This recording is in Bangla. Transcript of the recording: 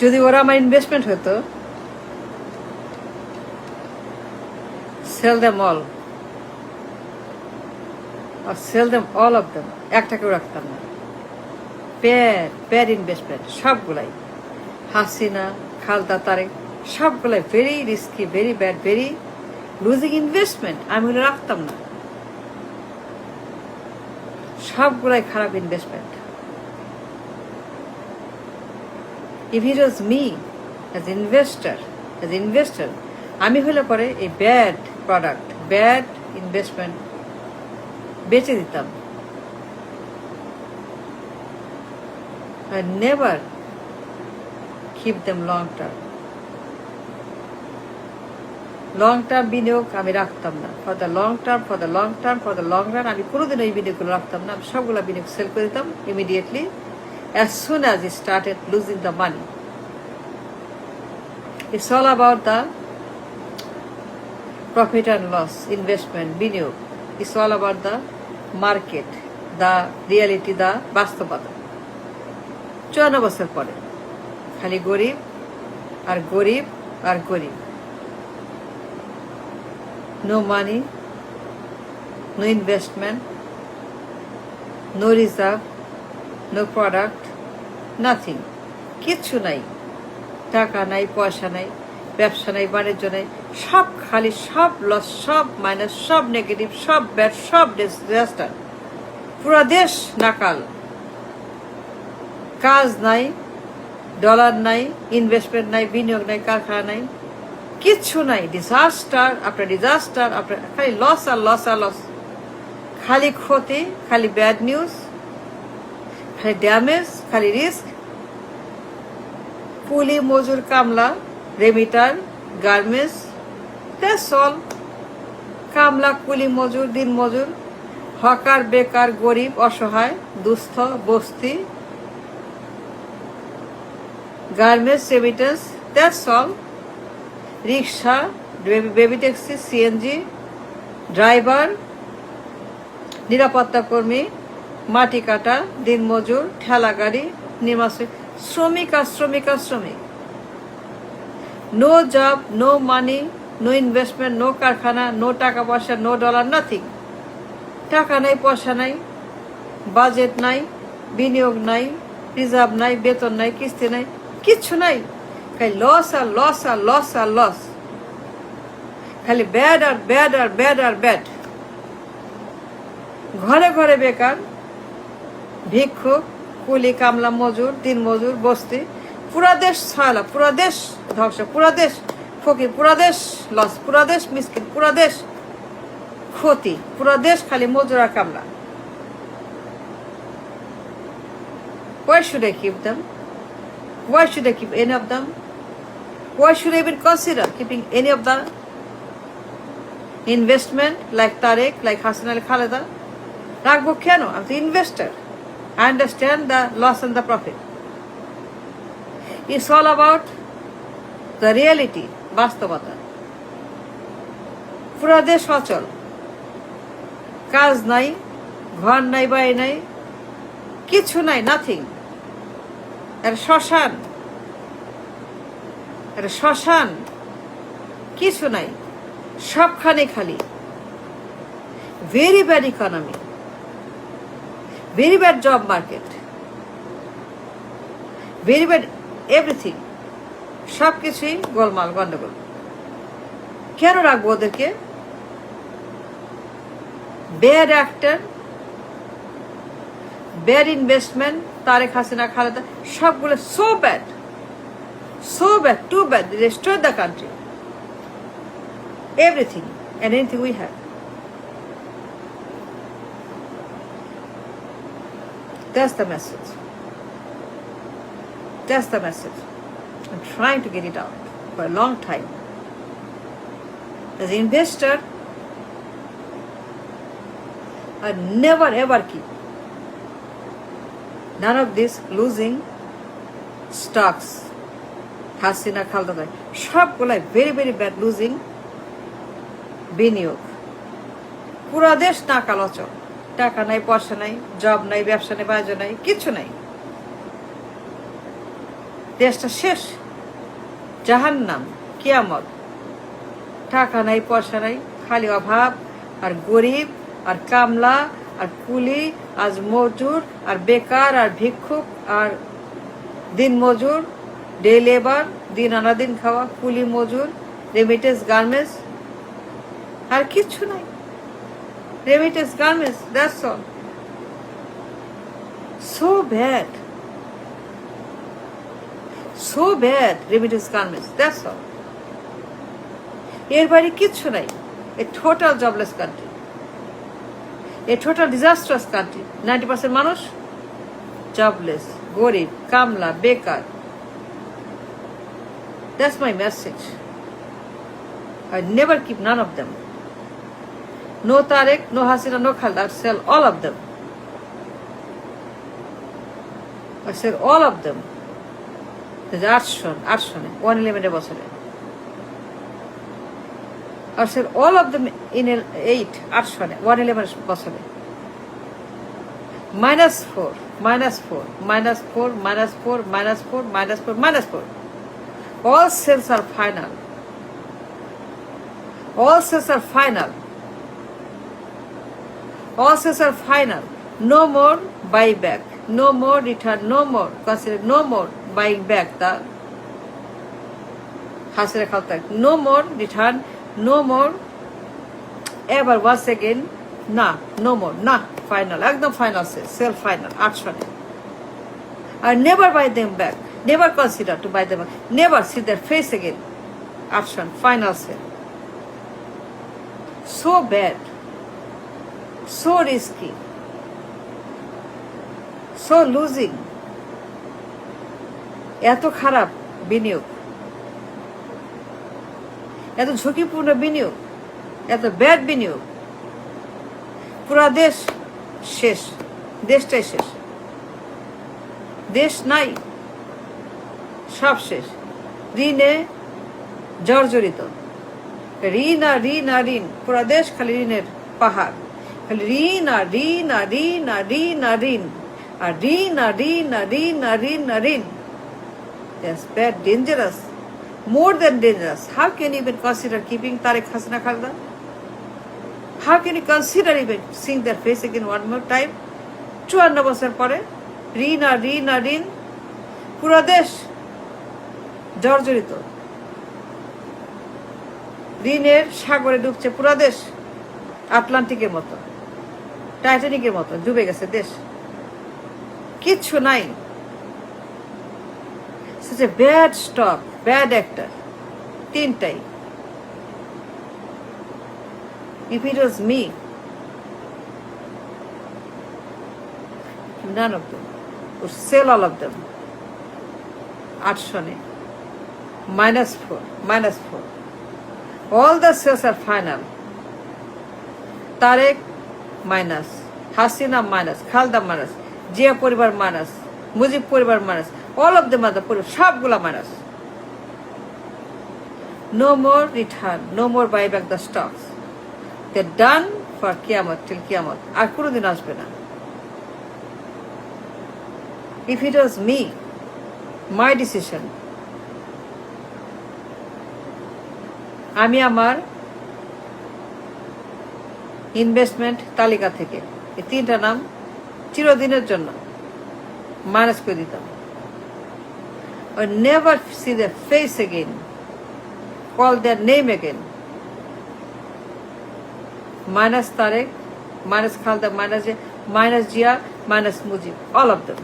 যদি ওরা আমার ইনভেস্টমেন্ট হতো, sell them all or sell them all of them, একটাকেও রাখতাম না। প্যাড ইনভেস্টমেন্ট সবগুলাই, হাসিনা, খালদা, তারেক, সবগুলাই very risky, very bad, very losing investment. আমি ওগুলো রাখতাম না, সবগুলাই খারাপ investment. If it was me as investor, আমি হলে পরে এই ব্যাড প্রোডাক্ট, ব্যাড ইনভেস্টমেন্ট বেচে দিতাম। I never keep them long term বিনিয়োগ আমি রাখতাম না। ফর দ্য লং রান আমি কোনোদিন ওই বিনিয়োগগুলো রাখতাম না। আমি সবগুলো বিনিয়োগ সেল করে দিতাম immediately as soon as it started losing the money. It's all about the profit and loss, investment, বিনিয়োগ. It's all about the market, the reality, the বাস্তবতা। 54 বছর পরে খালি গরিব আর গরিব আর গরিব। No money, no investment, no reserve, no product, nothing, কিচ্ছু নাই। টাকা নাই, পয়সা নাই, ব্যবসা নাই, বাণিজ্য নাই, সব খালি, সব লস, সব মাইনাস, সব নেগেটিভ, সব ব্যাড, সব ডিজাস্টার। পুরো দেশ নাকাল, কাজ নাই, ডলার নাই, ইনভেস্টমেন্ট নাই, বিনিয়োগ নাই, কারখানা নাই, কিচ্ছু নাই। ডিজাস্টার আপনার ডিজাস্টার, আপনার খালি লস আর লস আর লস, খালি ক্ষতি, খালি ব্যাড নিউজ, খালি ড্যামেজ, খালি রিস্ক। কুলি, মজুর, কামলা, রেমিটার, গার্মেন্টস, দ্যাটস অল। কামলা, কুলি, মজুর, দিন মজুর, হকার, বেকার, গরিব, অসহায়, দুস্থ, বস্তি, garments, remittance, that's all. Rickshaw, baby taxi, CNG driver, নিরাপত্তা কর্মী, মাটি কাটা, দিন মজুর, ঠেলা গাড়ি, নির্মাণ শ্রমিক আর শ্রমিক আর শ্রমিক। No job, no money, no investment, no কারখানা, নো টাকা পয়সা, নো ডলার, নাথিং। টাকা নাই, পয়সা নাই, বাজেট নাই, বিনিয়োগ নাই, রিজার্ভ নাই, বেতন নাই, কিস্তি নাই, কিচ্ছু নাই। খালি লস আর লস আর লস আর লস, খালি ব্যাড আর ব্যাড আর ব্যাড আর ব্যাড। ঘরে ঘরে বেকার, ভিক্ষুক, কুলি, কামলা, মজুর, দিন মজুর, বস্তি। পুরা দেশ ছয়লা, পুরা দেশ ধ্বংস, পুরা দেশ ফকির, পুরা দেশ লস, পুরা দেশ মিসকিন, পুরা দেশ ক্ষতি, পুরা দেশ খালি মজুর আর কামলা। Why should I keep them? Why should I keep any of them? Why should I even consider keeping any of the investment like Tarek, like Hassan Ali Khaleda? রাখবো কেন? I'm the investor. I understand the loss and the profit. It's all about the reality, বাস্তবতা। পুরো দেশ অচল, কাজ নাই, ঘর নাই, বাড়ি নাই, কিছু নাই, নাথিং। আর শ্মশান, কিছু নাই, সবখানে খালি। Very bad economy, very bad job market, very bad everything, সব কিছুই গোলমাল, গন্ডগোল। কেন রাখবো ওদেরকে? Bad actor, bad investment, Tarek, Hasina, Khaleda, সবগুলো so bad, too bad, they destroyed the country, everything and anything we have. That's the message. That's the message. I'm trying to get it out for a long time. As an investor, I never ever keep none of this losing stocks. Hasina, Khaleda, সবগুলাই very very bad losing বিনিয়োগ। পুরা দেশ নাকাল অচল, টাকা নাই, পয়সা নাই, জব নাই, ব্যবসা নাই, বাণিজ্য নাই, কিচ্ছু নাই। দেশটা শেষ, জাহান্নাম, কিয়ামত। টাকা নাই, পয়সা নাই, খালি অভাব আর গরিব আর কামলা আর কুলি আজ মজুর আর বেকার আর ভিক্ষুক আর দিন মজুর, ডে লেবার, দিন আনা দিন খাওয়া, কুলি মজুর, রেমিটেন্স, গার্মেন্টস, আর কিচ্ছু নাই। Remittance, garments, that's all. So bad. So bad, remittance garments, that's all. এর বাইরে কিচ্ছু নাই। A total jobless country. A total disastrous country. 90% মানুষ jobless, গরিব, কামলা, বেকার। That's my message. I never keep none of them. No Tarek, no Hasina, no Khalda. I sell all of them. I said all of them. There's 8 111 বছরে। I said all of them in 8 111 বছরে। -4, -4, -4, -4, -4, -4, -4. All sales are final. All sales are final. All sales are final. No more buyback. No more return, no more consider, no more buying back the Hasira Khalta. No more return, no more ever once again. Nah, no more, nah, final. Ekdom final sell final. 800. I never buy them back. Never consider to buy them back. Never see their face again. 800. Final sale. So bad. So risky. So losing. এত খারাপ বিনিয়োগ, এত ঝুঁকিপূর্ণ বিনিয়োগ, এত ব্যাড বিনিয়োগ। পুরা দেশ শেষ, দেশটাই শেষ। দেশ নাই, সব শেষ। ঋণে জর্জরিত, ঋণ আর ঋণ আর ঋণ। পুরা দেশ খালি ঋণের পাহাড়, খালি ঋণ আর ঋণ আর ঋণ আর ঋণ আর ঋণ। আর ঋণ আর ঋণ আর ঋণ আর ঋণ আর ঋণ। Yes, bad, dangerous, more than dangerous. How can you even consider keeping Tarek Hasina Khalda? How can you consider even seeing their face again one more time? 54 বছর পরে ঋণ আর ঋণ আর ঋণ। পুরো দেশ জর্জরিত, ঋণের সাগরে ডুবছে পুরো দেশ। আটলান্টিকের মতো, টাইটানিকের মতো ডুবে গেছে দেশ, কিচ্ছু নাই। Such a bad stock, bad actor. তিনটাই। If it was me, none of them would sell all of them. 800, -4, -4. All the sales are final. Tarek minus, Hasina minus, Khalda minus, Zia পরিবার মাইনাস, মুজিব পরিবার minus, all of them are the পরিবার, সবগুলা minus. No more return, no more buy back the stocks. They're done for কিয়ামত, till কিয়ামত। আর কোনোদিন আসবে না। If it was me, my decision, আমি আমার ইনভেস্টমেন্ট তালিকা থেকে এই তিনটা নাম চিরদিনের জন্য মাইনাস করে দিতাম। Or never see their face again, call their name again. Minus Tarek, minus Khalda, minus Jia, minus Mujib, all of them.